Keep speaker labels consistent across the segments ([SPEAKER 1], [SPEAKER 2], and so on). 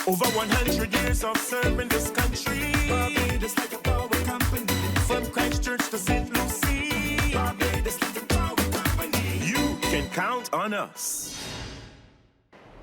[SPEAKER 1] Over 100 years of serving this country. Barbados like a power company. From Christchurch to St. Lucie. Barbados like a power company. You can count on us.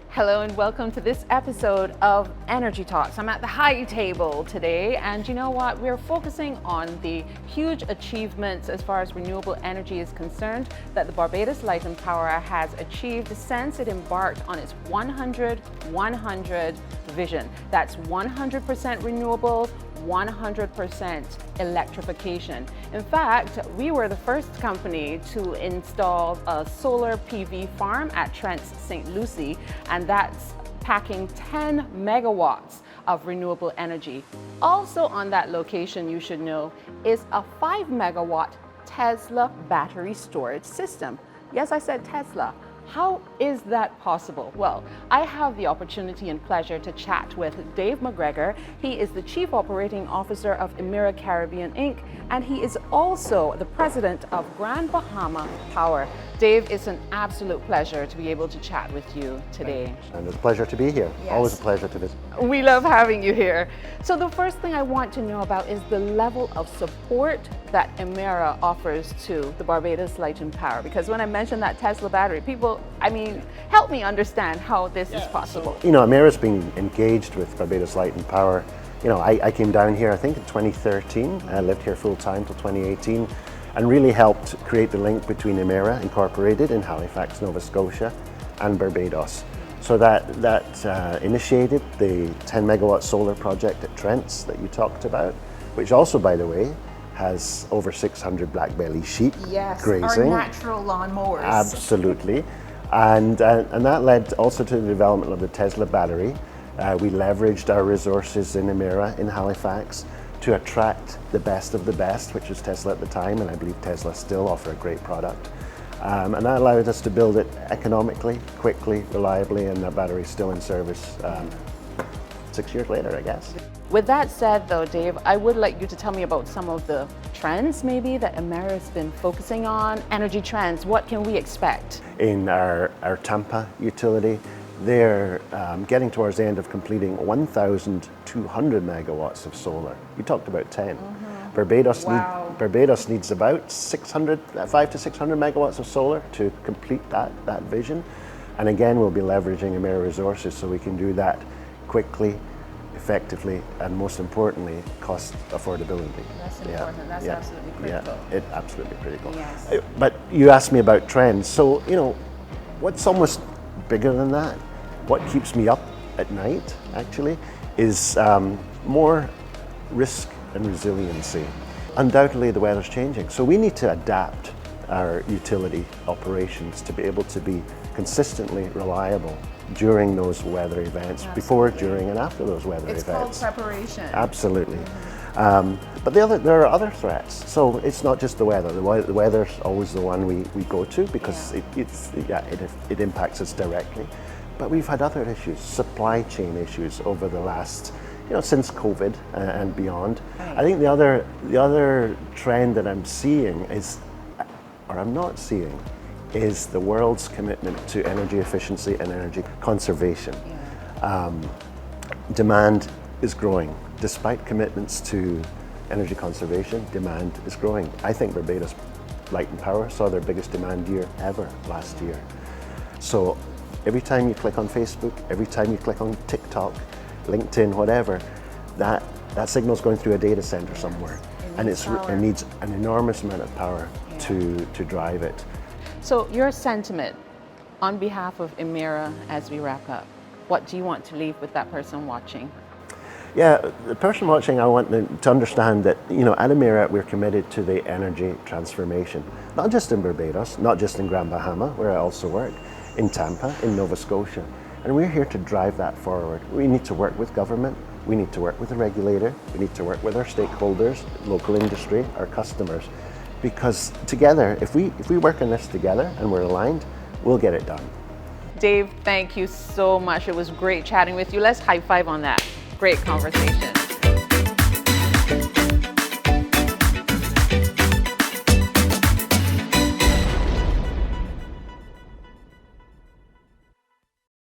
[SPEAKER 2] Hello and welcome to this episode of Energy Talks. I'm at the high table today, and you know what? We're focusing on the huge achievements as far as renewable energy is concerned that the Barbados Light and Power has achieved since it embarked on its 100-100 vision. That's 100% renewables, 100% electrification. In fact, we were the first company to install a solar PV farm at Trent's St. Lucie, and that's packing 10 megawatts of renewable energy. Also on that location, you should know, is a 5 megawatt Tesla battery storage system. Yes, I said Tesla. How is that possible? Well, I have the opportunity and pleasure to chat with Dave McGregor. He is the Chief Operating Officer of Emera Caribbean Inc, and he is also the President of Bahama Power. Dave, it's an absolute pleasure to be able to chat with you today.
[SPEAKER 3] And it's a pleasure to be here.
[SPEAKER 2] Yes.
[SPEAKER 3] Always a pleasure to visit.
[SPEAKER 2] We love having you here. So the first thing I want to know about is the level of support that Emera offers to the Barbados Light and Power. Because when I mentioned that Tesla battery, people, help me understand how this is possible.
[SPEAKER 3] So, Emera's been engaged with Barbados Light and Power. I came down here, I think in 2013. I lived here full time till 2018. And really helped create the link between Emera Incorporated in Halifax, Nova Scotia, and Barbados. So that initiated the 10 megawatt solar project at Trent's that you talked about, which also, by the way, has over 600 blackbelly sheep grazing.
[SPEAKER 2] Our natural lawnmowers.
[SPEAKER 3] Absolutely. And that led also to the development of the Tesla battery. We leveraged our resources in Emera in Halifax to attract the best of the best, which was Tesla at the time, and I believe Tesla still offer a great product. And that allowed us to build it economically, quickly, reliably, and that battery's still in service 6 years later, I guess.
[SPEAKER 2] With that said though, Dave, I would like you to tell me about some of the trends maybe that Emera has been focusing on. Energy trends, what can we expect? In
[SPEAKER 3] our Tampa utility, they're getting towards the end of completing 1,200 megawatts of solar. You talked about 10. Mm-hmm. Barbados needs about 500 to 600 megawatts of solar to complete that vision. And again, we'll be leveraging Emera resources so we can do that quickly, effectively, and most importantly, cost affordability.
[SPEAKER 2] That's important. That's absolutely critical.
[SPEAKER 3] Yeah, it's absolutely critical.
[SPEAKER 2] Yes.
[SPEAKER 3] But you asked me about trends. So, what's almost bigger than that, what keeps me up at night actually, is more risk and resiliency. Undoubtedly the weather's changing, so we need to adapt our utility operations to be able to be consistently reliable during those weather events. Absolutely. Before, during, and after those weather events.
[SPEAKER 2] It's called preparation.
[SPEAKER 3] Absolutely. Mm-hmm. But there are other threats. So it's not just the weather. The weather's always the one we go to because it impacts us directly. But we've had other issues, supply chain issues over the last, since COVID and beyond. Right. I think the other trend that I'm seeing is the world's commitment to energy efficiency and energy conservation. Yeah. Demand is growing. Despite commitments to energy conservation, demand is growing. I think Barbados Light and Power saw their biggest demand year ever last year. So every time you click on Facebook, every time you click on TikTok, LinkedIn, whatever, that signal's going through a data center somewhere. And it needs an enormous amount of power to drive it.
[SPEAKER 2] So your sentiment on behalf of Emera as we wrap up, what do you want to leave with that person watching?
[SPEAKER 3] Yeah, the person watching, I want them to understand that, at Emera, we're committed to the energy transformation. Not just in Barbados, not just in Bahama, where I also work, in Tampa, in Nova Scotia. And we're here to drive that forward. We need to work with government, we need to work with the regulator, we need to work with our stakeholders, local industry, our customers. Because together, if we work on this together and we're aligned, we'll get it done.
[SPEAKER 2] Dave, thank you so much. It was great chatting with you. Let's high five on that. Great conversation.